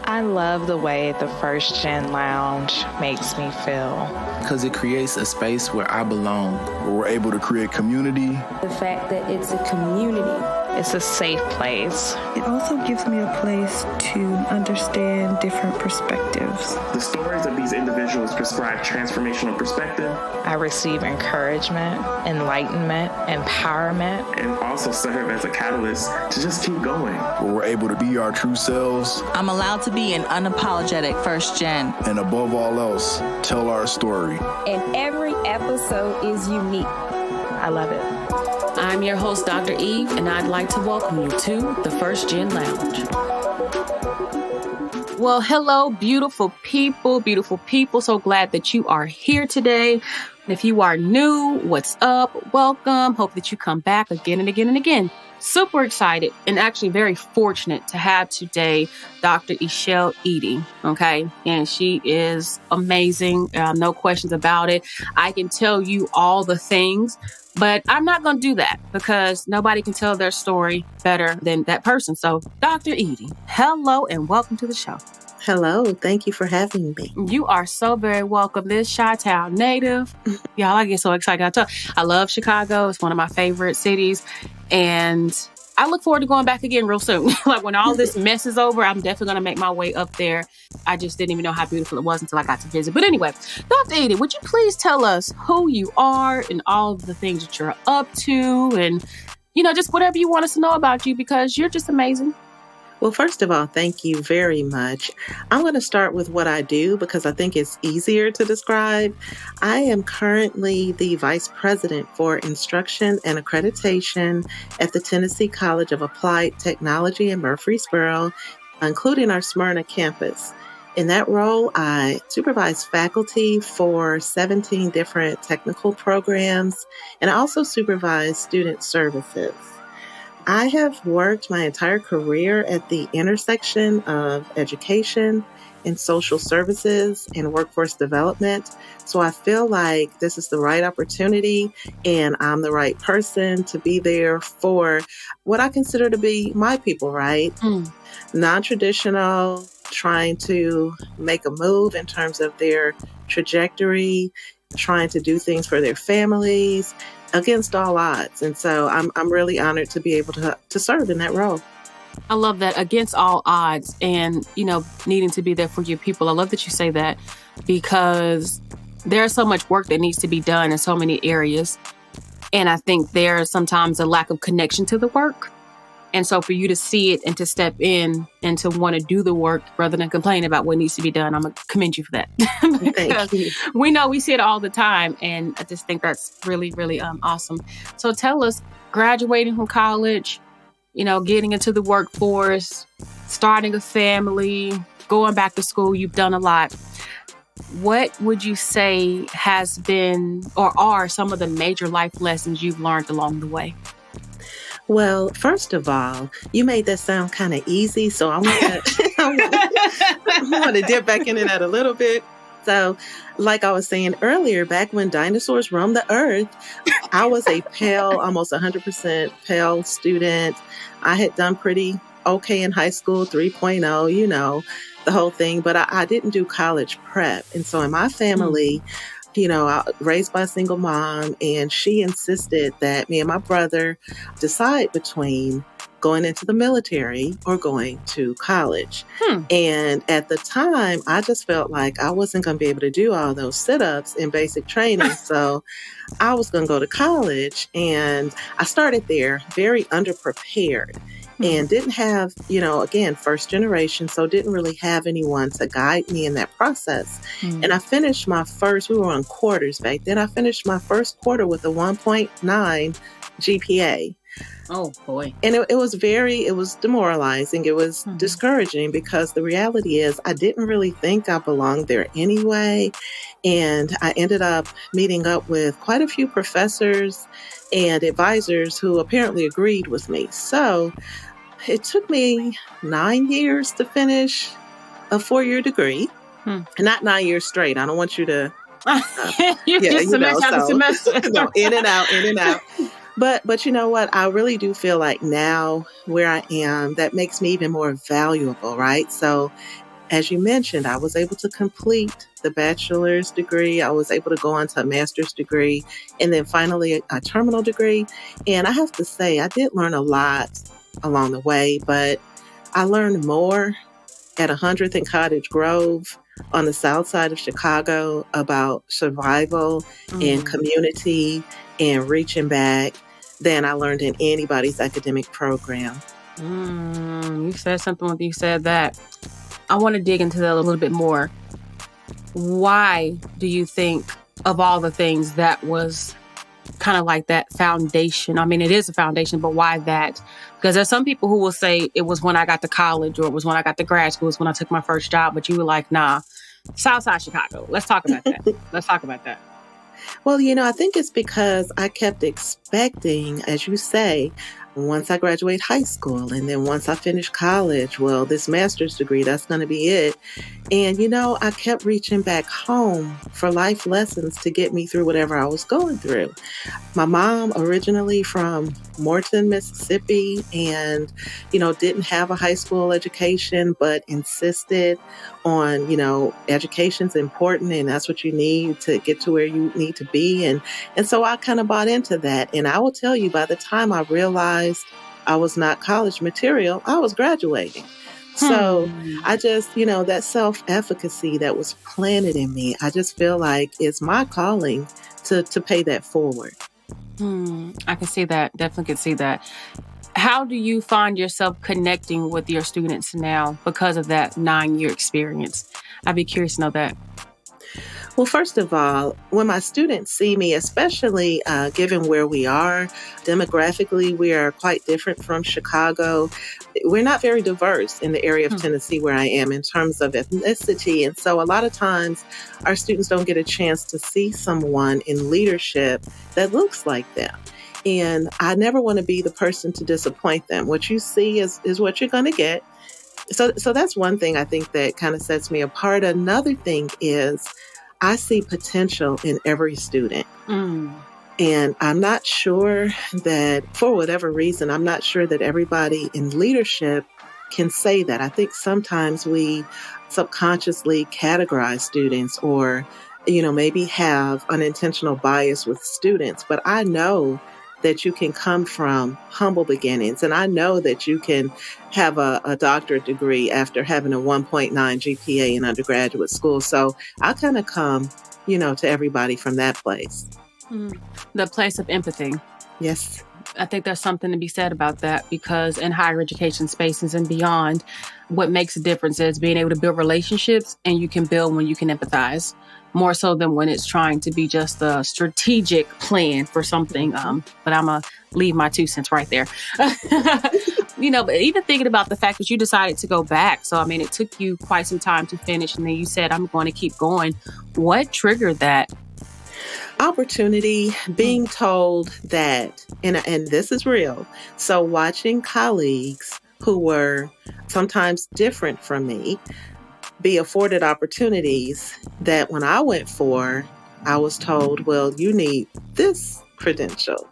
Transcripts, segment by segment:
I love the way the First Gen Lounge makes me feel. Because it creates a space where I belong. Where we're able to create community. The fact that it's a community. It's a safe place. It also gives me a place to understand different perspectives. The stories of these individuals prescribe transformational perspective. I receive encouragement, enlightenment, empowerment. And also serve as a catalyst to just keep going. Where we're able to be our true selves. I'm allowed to be an unapologetic first gen. And above all else, tell our story. And every episode is unique. I love it. I'm your host, Dr. Eve, and I'd like to welcome you to the First Gen Lounge. Well, hello, beautiful people. So glad that you are here today. And if you are new, what's up? Welcome. Hope that you come back again and again and again. Super excited and actually very fortunate to have today Dr. Echell Eady, okay? And she is amazing, no questions about it. I can tell you all the things, but I'm not going to do that because nobody can tell their story better than that person. So, Dr. Eady, hello and welcome to the show. Hello. Thank you for having me. You are so very welcome. This Chi-Town native. Y'all, I get so excited. I love Chicago. It's one of my favorite cities. And I look forward to going back again real soon. Like when all this mess is over, I'm definitely going to make my way up there. I just didn't even know how beautiful it was until I got to visit. But anyway, Dr. Eady, would you please tell us who you are and all of the things that you're up to and, just whatever you want us to know about you because you're just amazing. Well, first of all, thank you very much. I'm going to start with what I do because I think it's easier to describe. I am currently the Vice President for Instruction and Accreditation at the Tennessee College of Applied Technology in Murfreesboro, including our Smyrna campus. In that role, I supervise faculty for 17 different technical programs, and I also supervise student services. I have worked my entire career at the intersection of education and social services and workforce development. So I feel like this is the right opportunity and I'm the right person to be there for what I consider to be my people, right? Non-traditional, trying to make a move in terms of their trajectory, trying to do things for their families, against all odds. And so I'm really honored to be able to serve in that role. I love that, against all odds and, needing to be there for your people. I love that you say that because there's so much work that needs to be done in so many areas. And I think there's sometimes a lack of connection to the work. And so for you to see it and to step in and to want to do the work rather than complain about what needs to be done, I'm going to commend you for that. Thank you. We see it all the time. And I just think that's really, really awesome. So tell us, graduating from college, getting into the workforce, starting a family, going back to school, you've done a lot. What would you say has been or are some of the major life lessons you've learned along the way? Well, first of all, you made that sound kind of easy, so I want to dip back into that a little bit. So, like I was saying earlier, back when dinosaurs roamed the earth, I was a pale, almost 100% pale student. I had done pretty okay in high school, 3.0, the whole thing, but I didn't do college prep. And so in my family, I raised by a single mom, and she insisted that me and my brother decide between going into the military or going to college. And at the time, I just felt like I wasn't going to be able to do all those sit-ups in basic training. So I was going to go to college, and I started there very underprepared. And didn't have, again, first generation, so didn't really have anyone to guide me in that process. And I finished we were on quarters back then. I finished my first quarter with a 1.9 GPA. Oh, boy. And it was demoralizing. It was discouraging because the reality is I didn't really think I belonged there anyway. And I ended up meeting up with quite a few professors and advisors who apparently agreed with me. So it took me 9 years to finish a 4-year degree. Not 9 years straight. I don't want you to... semester. No, in and out. But you know what? I really do feel like now where I am, that makes me even more valuable, right? So as you mentioned, I was able to complete the bachelor's degree. I was able to go on to a master's degree and then finally a terminal degree. And I have to say, I did learn a lot along the way, but I learned more at 100th and Cottage Grove on the south side of Chicago about survival and community and reaching back than I learned in anybody's academic program. You said something when you said that. I want to dig into that a little bit more. Why do you think, of all the things, that was kind of like that foundation? I mean, it is a foundation, but why that? Because there's some people who will say it was when I got to college, or it was when I got to grad school, it was when I took my first job, but you were like, nah, Southside Chicago. Let's talk about that. Let's talk about that. Well, I think it's because I kept expecting, as you say, once I graduate high school and then once I finish college, well, this master's degree, that's going to be it. And, I kept reaching back home for life lessons to get me through whatever I was going through. My mom originally from Morton, Mississippi, and, didn't have a high school education, but insisted on, education's important and that's what you need to get to where you need to be. And so I kind of bought into that. And I will tell you, by the time I realized I was not college material, I was graduating. So I just, that self-efficacy that was planted in me, I just feel like it's my calling to pay that forward. I can see that. Definitely can see that. How do you find yourself connecting with your students now because of that 9-year experience? I'd be curious to know that. Well, first of all, when my students see me, especially given where we are, demographically, we are quite different from Chicago. We're not very diverse in the area of Tennessee where I am in terms of ethnicity. And so a lot of times our students don't get a chance to see someone in leadership that looks like them. And I never want to be the person to disappoint them. What you see is what you're going to get. So that's one thing I think that kind of sets me apart. Another thing is I see potential in every student. And I'm not sure that, for whatever reason, I'm not sure that everybody in leadership can say that. I think sometimes we subconsciously categorize students or, maybe have unintentional bias with students. But I know that you can come from humble beginnings. And I know that you can have a doctorate degree after having a 1.9 GPA in undergraduate school. So I kind of come, to everybody from that place. The place of empathy. Yes. I think there's something to be said about that, because in higher education spaces and beyond, what makes a difference is being able to build relationships, and you can build when you can empathize, more so than when it's trying to be just a strategic plan for something. But I'm going to leave my 2 cents right there. But even thinking about the fact that you decided to go back. So, I mean, it took you quite some time to finish, and then you said, I'm going to keep going. What triggered that? Opportunity, being told that, and this is real. So watching colleagues who were sometimes different from me be afforded opportunities that when I went for, I was told, well, you need this credential.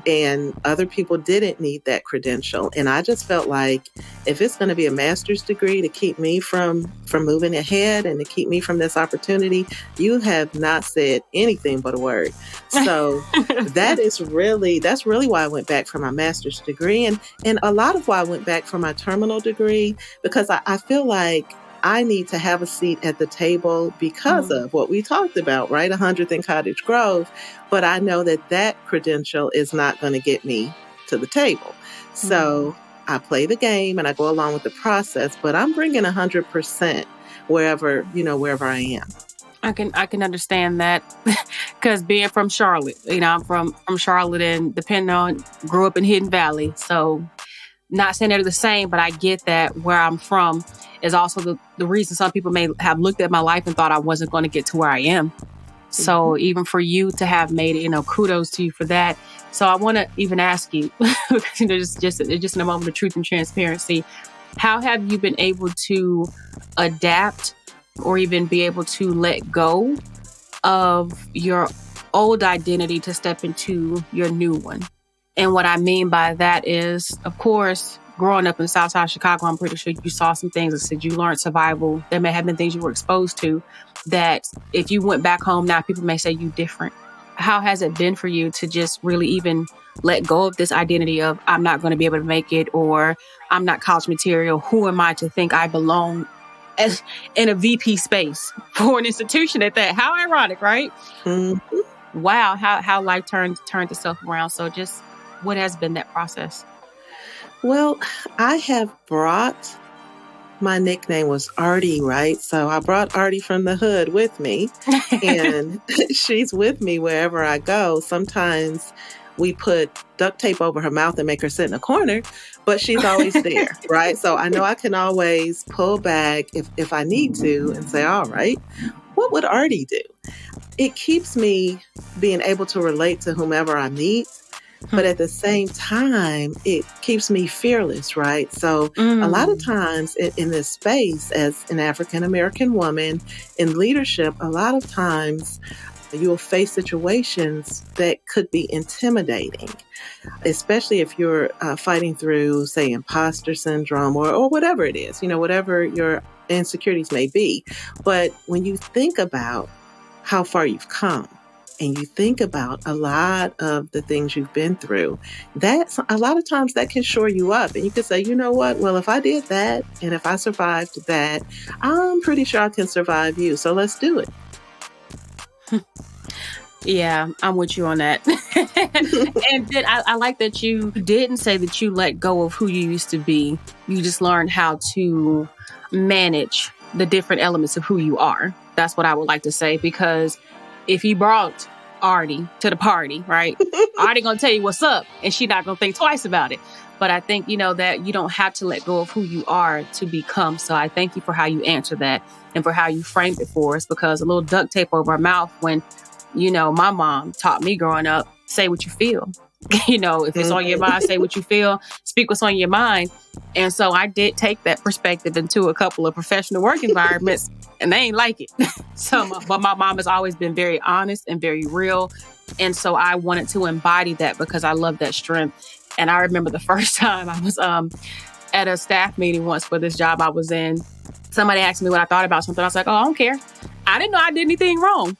And other people didn't need that credential. And I just felt like if it's going to be a master's degree to keep me from moving ahead and to keep me from this opportunity, you have not said anything but a word. So that's really why I went back for my master's degree. And a lot of why I went back for my terminal degree, because I feel like I need to have a seat at the table because of what we talked about, right? 100th and Cottage Grove. But I know that credential is not going to get me to the table. So I play the game and I go along with the process, but I'm bringing 100% wherever I am. I can understand that, because being from Charlotte, I'm from Charlotte, and grew up in Hidden Valley. So not saying they're the same, but I get that where I'm from is also the reason some people may have looked at my life and thought I wasn't going to get to where I am. So even for you to have made it, kudos to you for that. So I want to even ask you, just in a moment of truth and transparency, how have you been able to adapt or even be able to let go of your old identity to step into your new one? And what I mean by that is, of course, growing up in Southside Chicago, I'm pretty sure you saw some things that said you learned survival. There may have been things you were exposed to that if you went back home now, people may say you different. How has it been for you to just really even let go of this identity of I'm not going to be able to make it, or I'm not college material? Who am I to think I belong as in a VP space for an institution at that? How ironic, right? Mm-hmm. Wow. How life turned itself around. So just what has been that process? Well, I have brought, my nickname was Artie, right? So I brought Artie from the hood with me, and she's with me wherever I go. Sometimes we put duct tape over her mouth and make her sit in a corner, but she's always there, right? So I know I can always pull back if I need to and say, all right, what would Artie do? It keeps me being able to relate to whomever I meet. But at the same time, it keeps me fearless, right? So a lot of times in this space, as an African-American woman in leadership, a lot of times you'll face situations that could be intimidating, especially if you're fighting through, say, imposter syndrome or whatever it is, whatever your insecurities may be. But when you think about how far you've come, and you think about a lot of the things you've been through, that's a lot of times that can shore you up. And you can say, you know what? Well, if I did that and if I survived that, I'm pretty sure I can survive you. So let's do it. Yeah, I'm with you on that. And then I like that you didn't say that you let go of who you used to be. You just learned how to manage the different elements of who you are. That's what I would like to say, because if you brought Artie to the party, right? Artie gonna tell you what's up, and she not gonna think twice about it. But I think, that you don't have to let go of who you are to become. So I thank you for how you answer that and for how you framed it for us, because a little duct tape over our mouth when, my mom taught me growing up, say what you feel. If it's on your mind, say what you feel, speak what's on your mind. And so I did take that perspective into a couple of professional work environments, and they ain't like it. But my mom has always been very honest and very real. And so I wanted to embody that because I love that strength. And I remember the first time I was at a staff meeting once for this job I was in. Somebody asked me what I thought about something. I was like, oh, I don't care. I didn't know I did anything wrong.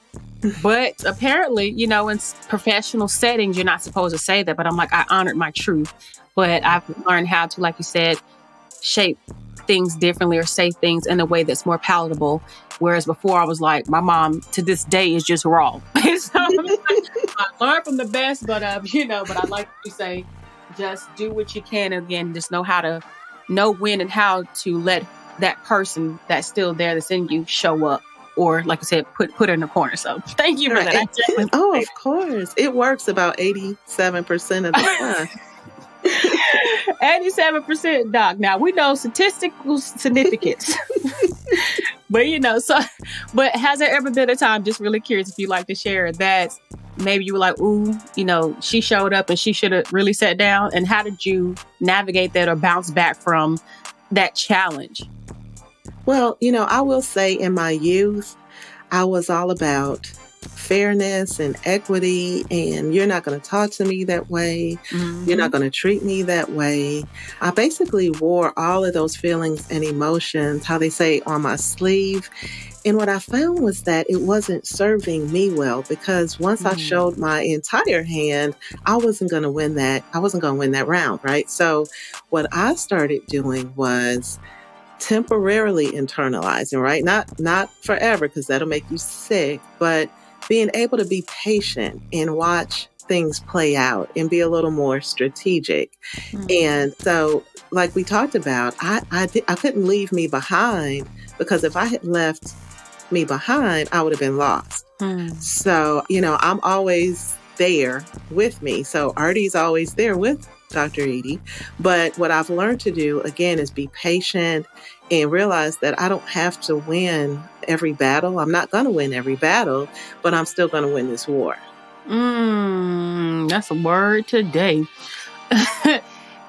But apparently, in professional settings, you're not supposed to say that. But I'm like, I honored my truth. But I've learned how to, like you said, shape things differently or say things in a way that's more palatable. Whereas before I was like, my mom to this day is just raw. So I learned from the best, but but I like to say, just do what you can. Again, just know when and how to let that person that's still there, that's in you, show up. Or, like I said, put her in the corner. So thank you for that. Oh, of course. It works about 87% of the time. 87%, Doc. Now, we know statistical significance. But, but has there ever been a time, just really curious if you'd like to share, that maybe you were like, ooh, she showed up and she should have really sat down? And how did you navigate that or bounce back from that challenge? Well, I will say in my youth, I was all about fairness and equity, and you're not going to talk to me that way. Mm-hmm. You're not going to treat me that way. I basically wore all of those feelings and emotions, how they say, on my sleeve. And what I found was that it wasn't serving me well, because once I showed my entire hand, I wasn't going to win that. I wasn't going to win that round, right? So what I started doing was temporarily internalizing, right? Not forever, because that'll make you sick, but being able to be patient and watch things play out and be a little more strategic. And so, like we talked about, I couldn't leave me behind, because if I had left me behind, I would have been lost. So, I'm always there with me. So Artie's always there with Dr. Eady. But what I've learned to do, again, is be patient and realize that I don't have to win every battle. I'm not going to win every battle, but I'm still going to win this war. That's a word today.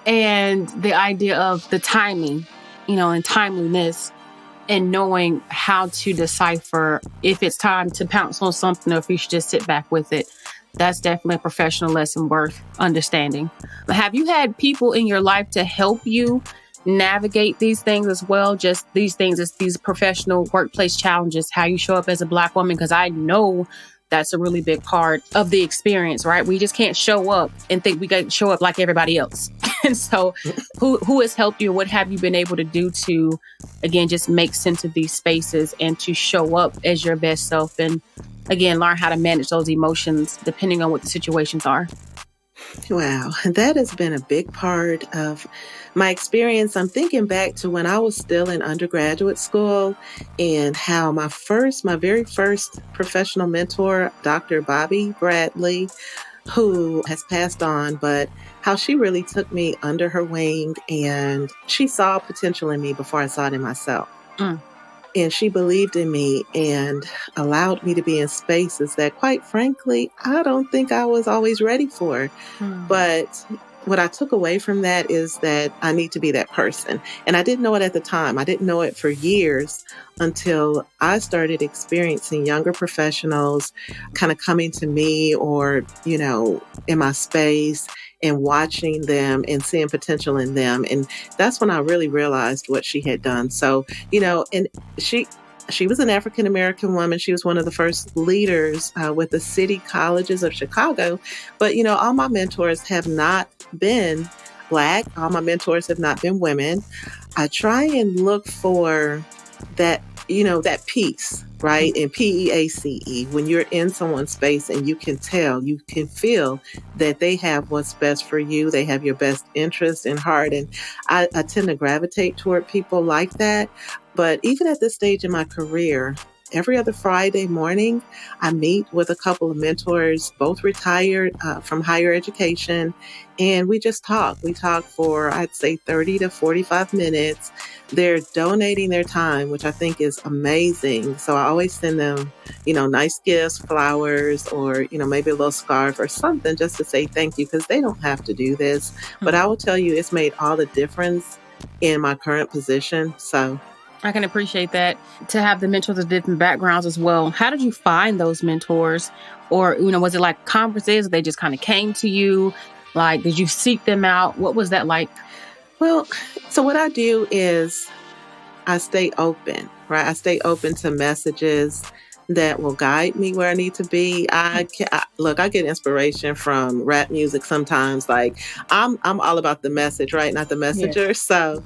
And the idea of the timing, and timeliness, and knowing how to decipher if it's time to pounce on something or if you should just sit back with it. That's definitely a professional lesson worth understanding. Have you had people in your life to help you navigate these things as well? Just these things, as these professional workplace challenges, how you show up as a Black woman? Because I know that's a really big part of the experience, right? We just can't show up and think we can show up like everybody else. And so who has helped you? What have you been able to do to, again, just make sense of these spaces and to show up as your best self and, again, learn how to manage those emotions depending on what the situations are? Wow, that has been a big part of my experience. I'm thinking back to when I was still in undergraduate school and how my very first professional mentor, Dr. Bobby Bradley, who has passed on, but how she really took me under her wing and she saw potential in me before I saw it in myself. And she believed in me and allowed me to be in spaces that, quite frankly, I don't think I was always ready for. But what I took away from that is that I need to be that person. And I didn't know it at the time. I didn't know it for years until I started experiencing younger professionals kind of coming to me or, in my space and watching them and seeing potential in them. And that's when I really realized what she had done. So, and she was an African-American woman. She was one of the first leaders with the city colleges of Chicago. But, all my mentors have not been Black. All my mentors have not been women. I try and look for that, that peace, right? And PEACE, when you're in someone's space and you can feel that they have what's best for you. They have your best interest in heart. And I tend to gravitate toward people like that. But even at this stage in my career, every other Friday morning, I meet with a couple of mentors, both retired from higher education, and we just talk. We talk for, I'd say, 30 to 45 minutes. They're donating their time, which I think is amazing. So I always send them, nice gifts, flowers, or, maybe a little scarf or something just to say thank you, because they don't have to do this. But I will tell you, it's made all the difference in my current position. So I can appreciate that, to have the mentors of different backgrounds as well. How did you find those mentors? Or, was it like conferences? They just kind of came to you? Like, did you seek them out? What was that like? Well, so what I do is I stay open, right? I stay open to messages that will guide me where I need to be. I get inspiration from rap music sometimes. Like, I'm all about the message, right? Not the messenger. Yeah. So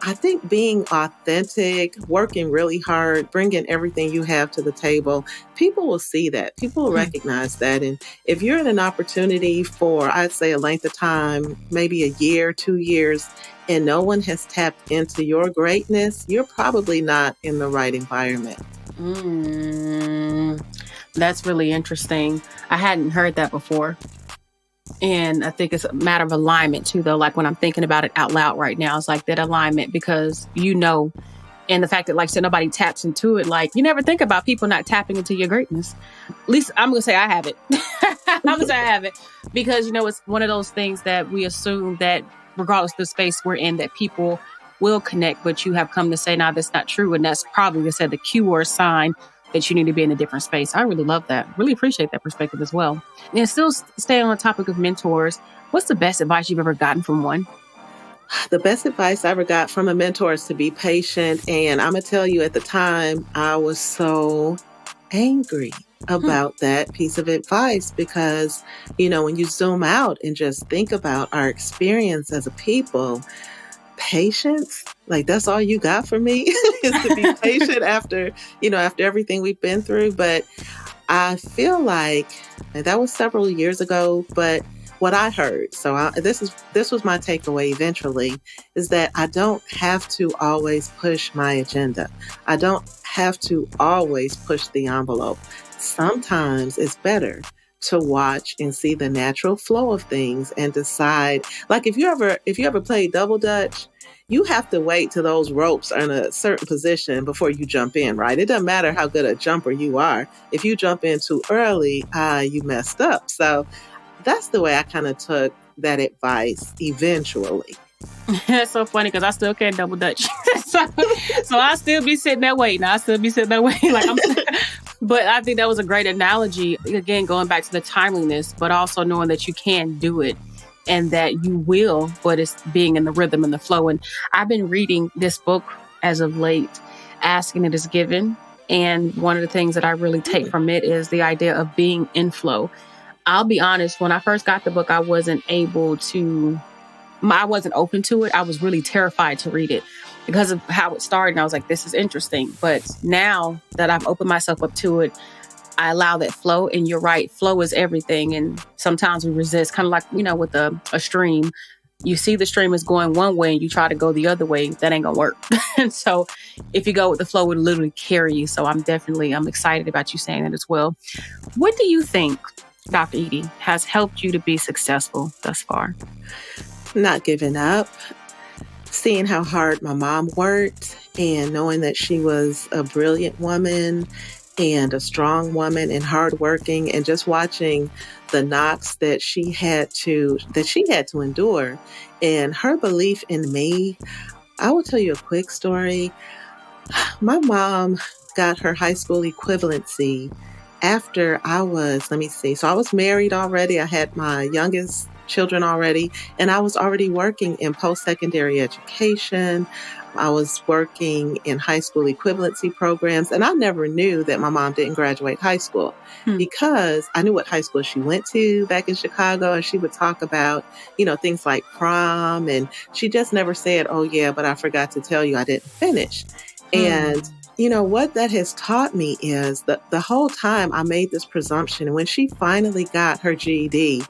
I think being authentic, working really hard, bringing everything you have to the table, people will see that. People will recognize that. And if you're in an opportunity for, I'd say, a length of time, maybe a year, 2 years, and no one has tapped into your greatness, you're probably not in the right environment. That's really interesting. I hadn't heard that before. And I think it's a matter of alignment too, though. Like when I'm thinking about it out loud right now, it's like that alignment, because and the fact that, like I said, nobody taps into it. Like, you never think about people not tapping into your greatness. At least I'm going to say I have it. I'm going to say I have it because, it's one of those things that we assume that regardless of the space we're in, that people will connect, but you have come to say, that's not true. And that's probably, like I said, the cue or sign that you need to be in a different space. I really love that. Really appreciate that perspective as well. And still staying on the topic of mentors, what's the best advice you've ever gotten from one? The best advice I ever got from a mentor is to be patient. And I'm going to tell you, at the time, I was so angry about that piece of advice because, when you zoom out and just think about our experience as a people, patience, like that's all you got for me is to be patient after everything we've been through. But I feel like, and that was several years ago, but what I heard, this was my takeaway eventually, is that I don't have to always push my agenda. I don't have to always push the envelope. Sometimes it's better to watch and see the natural flow of things and decide. Like if you ever played double dutch, you have to wait till those ropes are in a certain position before you jump in, right? It doesn't matter how good a jumper you are. If you jump in too early, you messed up. So that's the way I kind of took that advice eventually. That's so funny because I still can't double dutch. so I still be sitting there waiting. Like But I think that was a great analogy. Again, going back to the timeliness, but also knowing that you can do it and that you will, but it's being in the rhythm and the flow. And I've been reading this book as of late, Asking It Is Given. And one of the things that I really take from it is the idea of being in flow. I'll be honest, when I first got the book, I wasn't open to it. I was really terrified to read it because of how it started. And I was like, this is interesting. But now that I've opened myself up to it, I allow that flow. And you're right, flow is everything. And sometimes we resist, kind of like, with a stream. You see the stream is going one way and you try to go the other way, that ain't gonna work. And so if you go with the flow, it will literally carry you. So I'm excited about you saying that as well. What do you think, Dr. Eady, has helped you to be successful thus far? Not giving up, seeing how hard my mom worked and knowing that she was a brilliant woman and a strong woman and hardworking, and just watching the knocks that she had to endure, and her belief in me. I will tell you a quick story. My mom got her high school equivalency after I was married already. I had my youngest children already, and I was already working in post-secondary education. I was working in high school equivalency programs, and I never knew that my mom didn't graduate high school because I knew what high school she went to back in Chicago, and she would talk about, things like prom, and she just never said, oh yeah, but I forgot to tell you I didn't finish. And what that has taught me is that the whole time I made this presumption, and when she finally got her GED,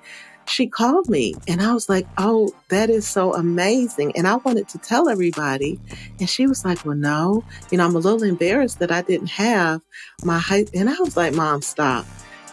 she called me and I was like, oh, that is so amazing. And I wanted to tell everybody. And she was like, well, no, I'm a little embarrassed that I didn't have my height. And I was like, Mom, stop.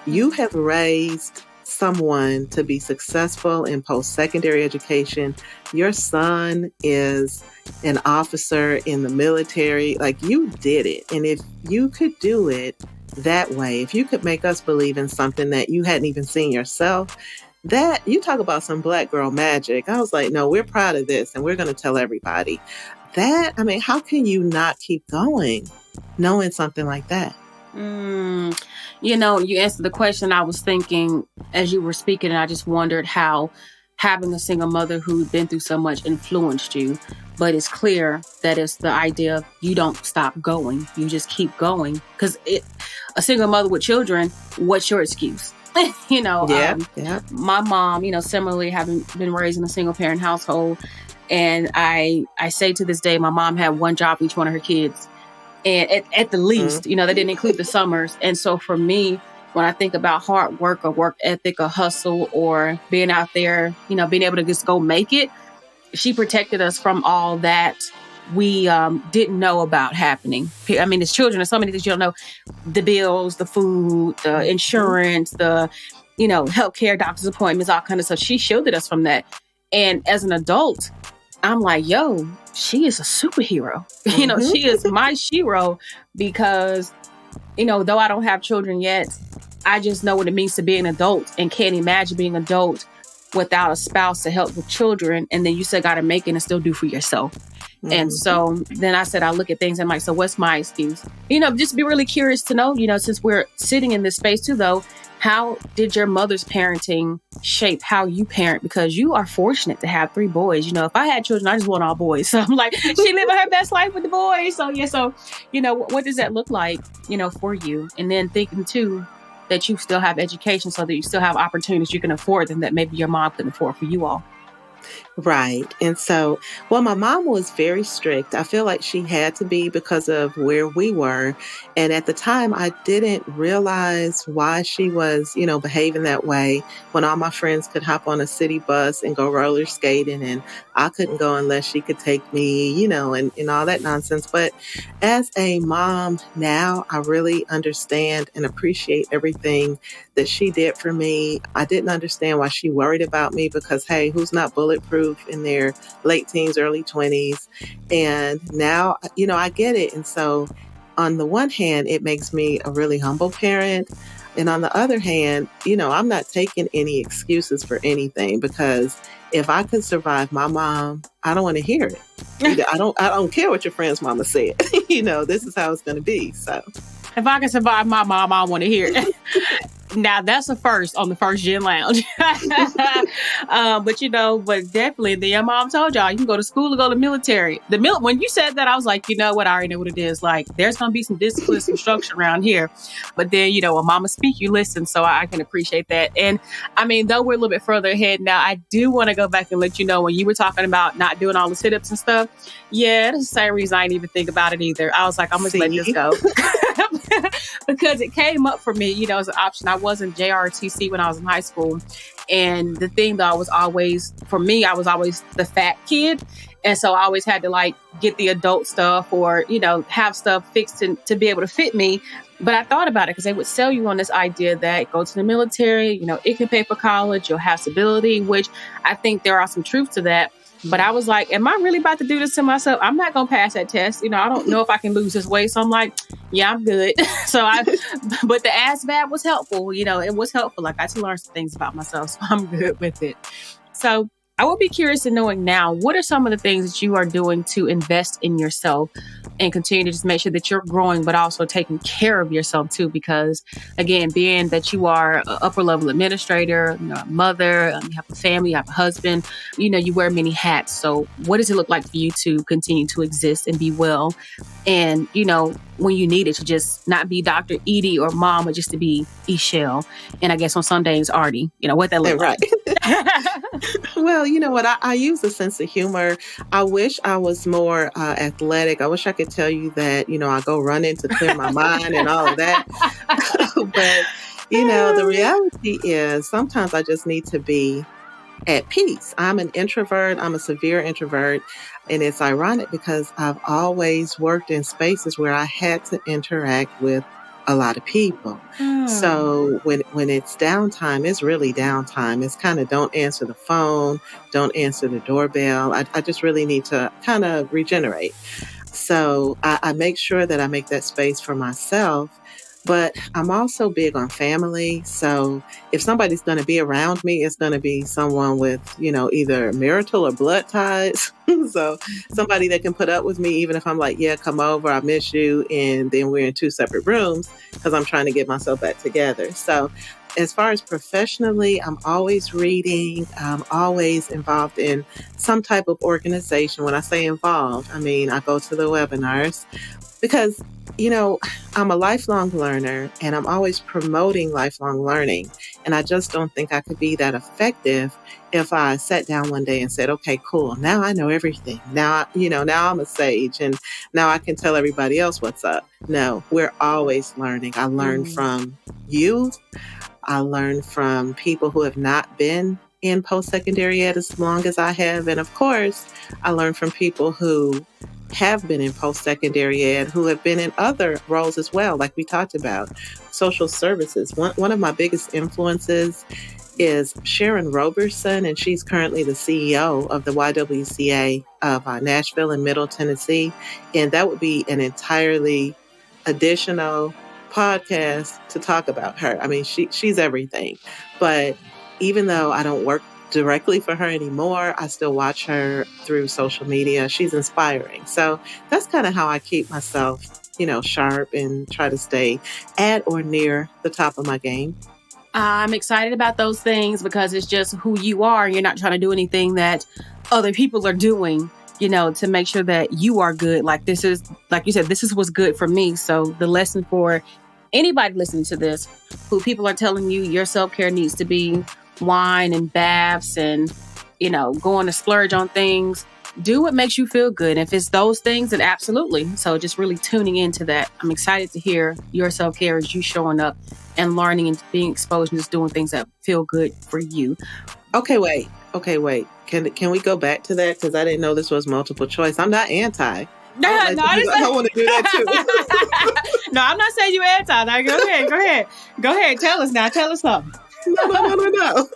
You have raised someone to be successful in post-secondary education. Your son is an officer in the military. Like, you did it. And if you could do it that way, if you could make us believe in something that you hadn't even seen yourself, that you talk about some Black girl magic. I was like, no, we're proud of this and we're going to tell everybody. How can you not keep going knowing something like that? You answered the question I was thinking as you were speaking, and I just wondered how having a single mother who'd been through so much influenced you. But it's clear that it's the idea of you don't stop going. You just keep going. Because a single mother with children, what's your excuse? My mom, similarly having been raised in a single parent household. And I say to this day, my mom had one job for each one of her kids. And at the least, they didn't include the summers. And so for me, when I think about hard work or work ethic or hustle or being out there, being able to just go make it, she protected us from all that we didn't know about happening. As children, there's so many things you don't know. The bills, the food, the insurance, the, healthcare, doctor's appointments, all kind of stuff. She shielded us from that. And as an adult, I'm like, yo, she is a superhero. She is my shero because, though I don't have children yet, I just know what it means to be an adult and can't imagine being an adult without a spouse to help with children. And then you still got to make it and still do for yourself. And so then I said, I look at things and I'm like, so what's my excuse? Just be really curious to know, since we're sitting in this space too, though, how did your mother's parenting shape how you parent? Because you are fortunate to have 3 boys. If I had children, I just want all boys. So I'm like, she living her best life with the boys. So what does that look like, for you? And then thinking too, that you still have education so that you still have opportunities you can afford and that maybe your mom couldn't afford for you all. Right. And so, my mom was very strict. I feel like she had to be because of where we were. And at the time, I didn't realize why she was, behaving that way when all my friends could hop on a city bus and go roller skating and I couldn't go unless she could take me, and all that nonsense. But as a mom now, I really understand and appreciate everything that she did for me. I didn't understand why she worried about me because, hey, who's not bulletproof in their late teens, early 20s? And now, I get it. And so on the one hand, it makes me a really humble parent. And on the other hand, I'm not taking any excuses for anything because if I could survive my mom, I don't want to hear it. I don't care what your friend's mama said. This is how it's going to be. So. If I can survive my mom, I want to hear it. Now that's a first on the First Gen Lounge. But definitely your mom told y'all you can go to school or go to military. When you said that, I was like, you know what? I already know what it is. Like, there's going to be some discipline, some structure around here. But then, when mama speak, you listen. So I can appreciate that. And I mean, though we're a little bit further ahead now, I do want to go back and let you know when you were talking about not doing all the sit-ups and stuff. Yeah, that's the same reason I didn't even think about it either. I was like, I'm going to let this go. Because it came up for me, as an option. I was in JROTC when I was in high school. And the thing that I was always the fat kid. And so I always had to get the adult stuff or, have stuff fixed to be able to fit me. But I thought about it because they would sell you on this idea that go to the military, it can pay for college, you'll have stability, which I think there are some truth to that. But I was like, am I really about to do this to myself? I'm not going to pass that test. I don't know if I can lose this weight. So I'm like, yeah, I'm good. But the ASVAB was helpful. It was helpful. I got to learn some things about myself. So I'm good with it. So I would be curious in knowing now, what are some of the things that you are doing to invest in yourself and continue to just make sure that you're growing, but also taking care of yourself too? Because again, being that you are an upper level administrator, a mother, you have a family, you have a husband, you wear many hats. So what does it look like for you to continue to exist and be well? And, when you need it to just not be Dr. Eady or mom, but just to be Echell. And I guess on some days, Artie, what that looks like. Well, you know what? I use a sense of humor. I wish I was more athletic. I wish I could tell you that, I go running to clear my mind and all of that. But, the reality is sometimes I just need to be at peace. I'm an introvert. I'm a severe introvert. And it's ironic because I've always worked in spaces where I had to interact with a lot of people. So when it's downtime, it's really downtime. It's kind of don't answer the phone, don't answer the doorbell. I just really need to kind of regenerate. So I make sure that I make that space for myself. But I'm also big on family. So if somebody's going to be around me, it's going to be someone with, either marital or blood ties. So somebody that can put up with me, even if I'm like, yeah, come over, I miss you. And then we're in two separate rooms because I'm trying to get myself back together. So as far as professionally, I'm always reading. I'm always involved in some type of organization. When I say involved, I mean, I go to the webinars because I'm a lifelong learner and I'm always promoting lifelong learning. And I just don't think I could be that effective if I sat down one day and said, okay, cool. Now I know everything. Now I'm a sage and now I can tell everybody else what's up. No, we're always learning. I learn from youth. I learn from people who have not been in post-secondary ed as long as I have. And of course, I learn from people who have been in post-secondary ed, who have been in other roles as well, like we talked about, social services. One of my biggest influences is Sharon Roberson, and she's currently the CEO of the YWCA of Nashville and Middle Tennessee. And that would be an entirely additional podcast to talk about her. I mean, she's everything. But even though I don't work directly for her anymore, I still watch her through social media. She's inspiring. So that's kind of how I keep myself, sharp and try to stay at or near the top of my game. I'm excited about those things because it's just who you are. You're not trying to do anything that other people are doing, to make sure that you are good. Like you said, this is what's good for me. So the lesson for anybody listening to this, who people are telling you your self-care needs to be wine and baths and, going to splurge on things, do what makes you feel good. If it's those things, then absolutely. So just really tuning into that. I'm excited to hear your self-care as you showing up and learning and being exposed and just doing things that feel good for you. Okay, wait. Can we go back to that? Because I didn't know this was multiple choice. I'm not anti. I want to do that too. No, I'm not saying you anti. Go ahead. Tell us now. Tell us something. No.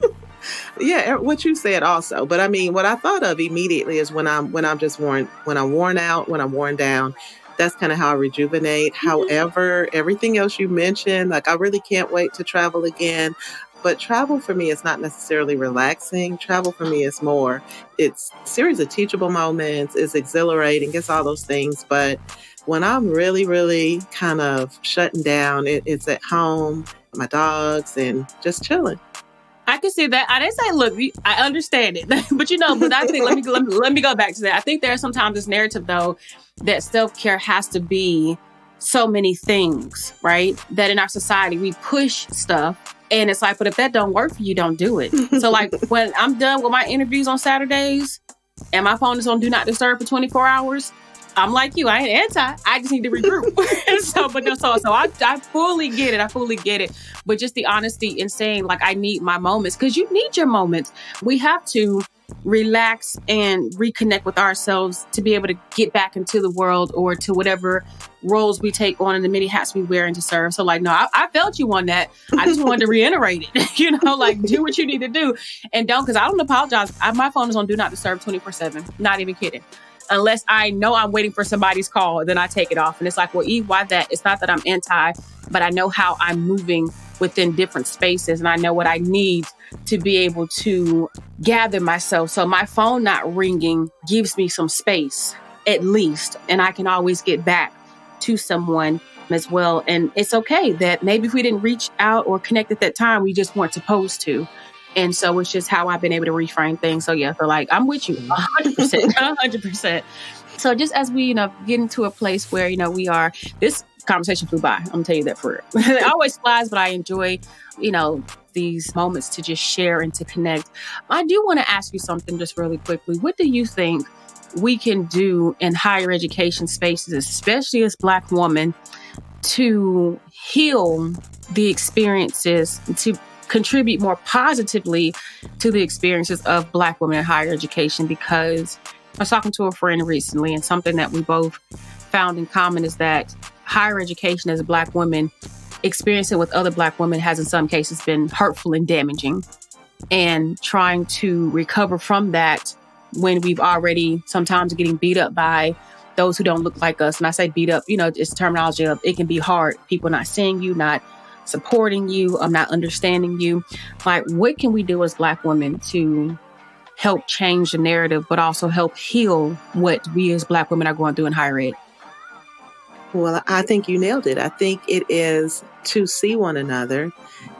Yeah, what you said also. But I mean, what I thought of immediately is when I'm worn out, when I'm worn down, that's kind of how I rejuvenate. Mm-hmm. However, everything else you mentioned, I really can't wait to travel again. But travel for me is not necessarily relaxing. Travel for me is it's a series of teachable moments, it's exhilarating, it's all those things. But When I'm really, really kind of shutting down, it's at home, my dogs, and just chilling. I can see that. I didn't say, look, I understand it. but I think, let me go back to that. I think there's sometimes this narrative, though, that self-care has to be so many things, right? That in our society, we push stuff. And it's like, but if that don't work for you, don't do it. So like when I'm done with my interviews on Saturdays and my phone is on Do Not Disturb for 24 hours, I'm like you. I ain't anti. I just need to regroup. So I fully get it. I fully get it. But just the honesty in saying, like, I need my moments, because you need your moments. We have to relax and reconnect with ourselves to be able to get back into the world or to whatever roles we take on and the many hats we wear and to serve. So like, no, I felt you on that. I just wanted to reiterate it, like do what you need to do and don't, because I don't apologize. My phone is on Do Not Disturb 24/7. Not even kidding. Unless I know I'm waiting for somebody's call, then I take it off. And it's like, well, E, why that? It's not that I'm anti, but I know how I'm moving within different spaces and I know what I need to be able to gather myself. So my phone not ringing gives me some space, at least, and I can always get back to someone as well. And it's okay that maybe if we didn't reach out or connect at that time, we just weren't supposed to. And so it's just how I've been able to reframe things. So yeah, so like, I'm with you 100%, 100%. So just as we, get into a place where, we are, this conversation flew by. I'm gonna tell you that for real. It always flies, but I enjoy, these moments to just share and to connect. I do want to ask you something just really quickly. What do you think we can do in higher education spaces, especially as Black women, to heal the experiences, to contribute more positively to the experiences of Black women in higher education? Because I was talking to a friend recently, and something that we both found in common is that higher education as Black women, experiencing with other Black women has in some cases been hurtful and damaging. And trying to recover from that when we've already sometimes getting beat up by those who don't look like us. And I say beat up, it's terminology of it can be hard. People not seeing you, not supporting you, not understanding you. Like, what can we do as Black women to help change the narrative, but also help heal what we as Black women are going through in higher ed? Well, I think you nailed it. I think it is to see one another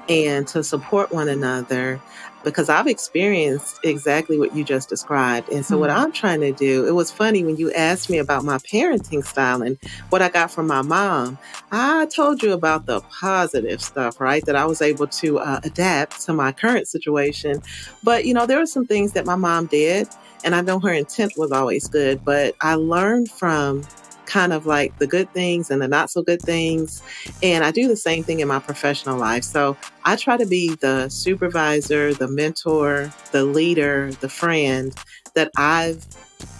and to support one another, because I've experienced exactly what you just described. And so what I'm trying to do, it was funny when you asked me about my parenting style and what I got from my mom. I told you about the positive stuff, right? That I was able to adapt to my current situation. But, there were some things that my mom did, and I know her intent was always good, but I learned from kind of like the good things and the not so good things. And I do the same thing in my professional life. So I try to be the supervisor, the mentor, the leader, the friend that I've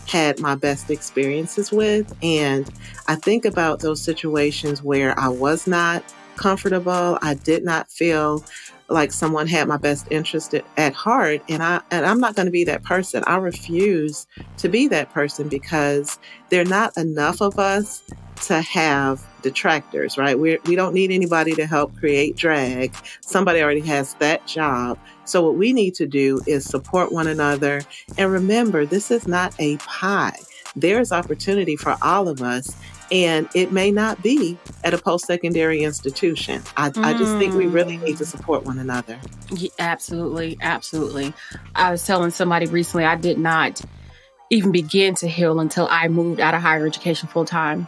had my best experiences with. And I think about those situations where I was not comfortable. I did not feel like someone had my best interest at heart. And I'm not going to be that person. I refuse to be that person, because there are not enough of us to have detractors, right? We don't need anybody to help create drag. Somebody already has that job. So what we need to do is support one another. And remember, this is not a pie. There's opportunity for all of us. And it may not be at a post-secondary institution. I just think we really need to support one another. Yeah, absolutely. Absolutely. I was telling somebody recently, I did not even begin to heal until I moved out of higher education full time.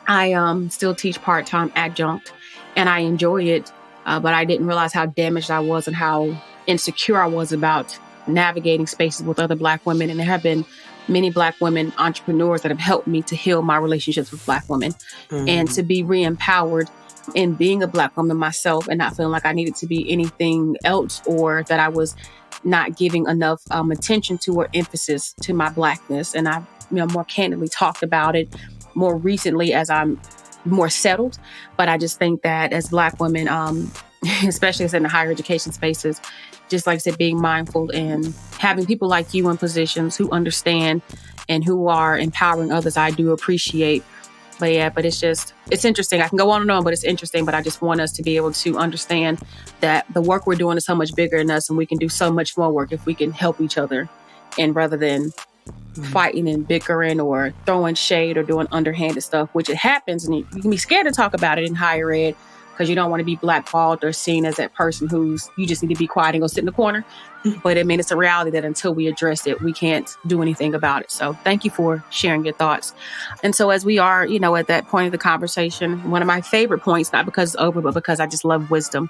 I still teach part-time adjunct and I enjoy it, but I didn't realize how damaged I was and how insecure I was about navigating spaces with other Black women. And there have been many Black women entrepreneurs that have helped me to heal my relationships with Black women and to be re-empowered in being a Black woman myself and not feeling like I needed to be anything else or that I was not giving enough attention to or emphasis to my Blackness. And I, more candidly talked about it more recently as I'm more settled. But I just think that as Black women, especially as in the higher education spaces, just like I said, being mindful and having people like you in positions who understand and who are empowering others, I do appreciate. But yeah, but it's interesting. I can go on and on, but it's interesting. But I just want us to be able to understand that the work we're doing is so much bigger than us and we can do so much more work if we can help each other and rather than fighting and bickering or throwing shade or doing underhanded stuff, which it happens, and you can be scared to talk about it in higher ed because you don't want to be blackballed or seen as that person who's, you just need to be quiet and go sit in the corner. But I mean, it's a reality that until we address it, we can't do anything about it. So thank you for sharing your thoughts. And so as we are, at that point of the conversation, one of my favorite points, not because it's over, but because I just love wisdom,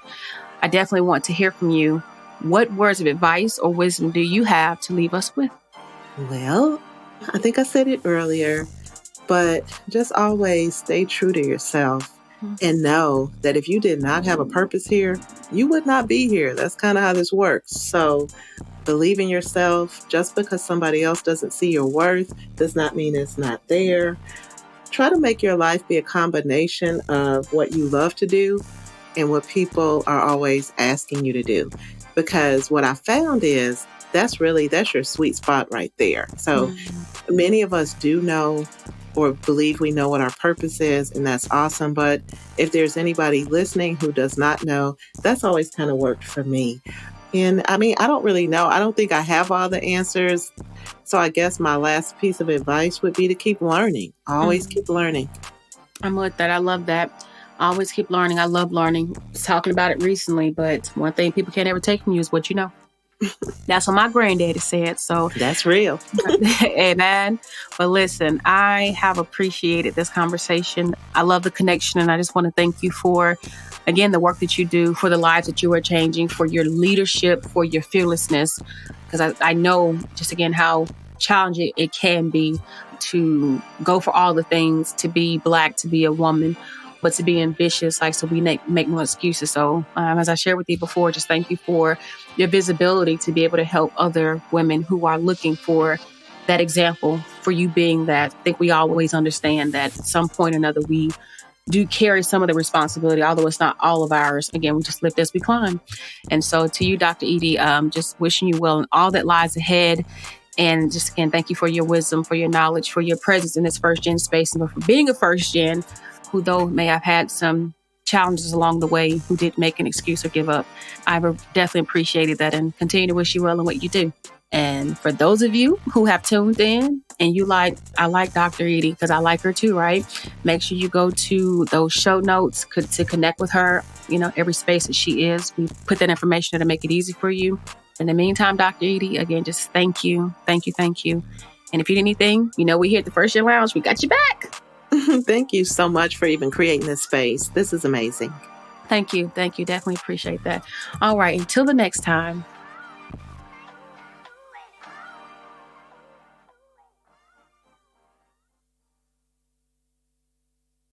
I definitely want to hear from you. What words of advice or wisdom do you have to leave us with? Well, I think I said it earlier, but just always stay true to yourself and know that if you did not have a purpose here, you would not be here. That's kind of how this works. So believe in yourself. Just because somebody else doesn't see your worth does not mean it's not there. Try to make your life be a combination of what you love to do and what people are always asking you to do. Because what I found is that's your sweet spot right there. So many of us do know or believe we know what our purpose is, and that's awesome. But if there's anybody listening who does not know, that's always kind of worked for me. And I mean, I don't really know. I don't think I have all the answers. So I guess my last piece of advice would be to keep learning. Always keep learning. I'm with that. I love that. Always keep learning. I love learning. I was talking about it recently, but one thing people can't ever take from you is what you know. That's what my granddaddy said. So that's real. Amen. But listen, I have appreciated this conversation. I love the connection, and I just want to thank you for, again, the work that you do, for the lives that you are changing, for your leadership, for your fearlessness. Because I know just, again, how challenging it can be to go for all the things, to be Black, to be a woman, but to be ambitious, so we make no excuses. So as I shared with you before, just thank you for your visibility to be able to help other women who are looking for that example, for you being that. I think we always understand that at some point or another, we do carry some of the responsibility, although it's not all of ours. Again, we just lift as we climb. And so to you, Dr. Eady, just wishing you well in all that lies ahead. And just again, thank you for your wisdom, for your knowledge, for your presence in this first gen space, and for being a first gen who, though may have had some challenges along the way, who didn't make an excuse or give up. I've definitely appreciated that and continue to wish you well in what you do. And for those of you who have tuned in and I like Dr. Eady because I like her too, right? Make sure you go to those show notes to connect with her, every space that she is. We put that information to make it easy for you. In the meantime, Dr. Eady, again, just thank you. Thank you. Thank you. And if you need anything, we here at the First Year Lounge, we got you back. Thank you so much for even creating this space. This is amazing. Thank you. Thank you. Definitely appreciate that. All right. Until the next time,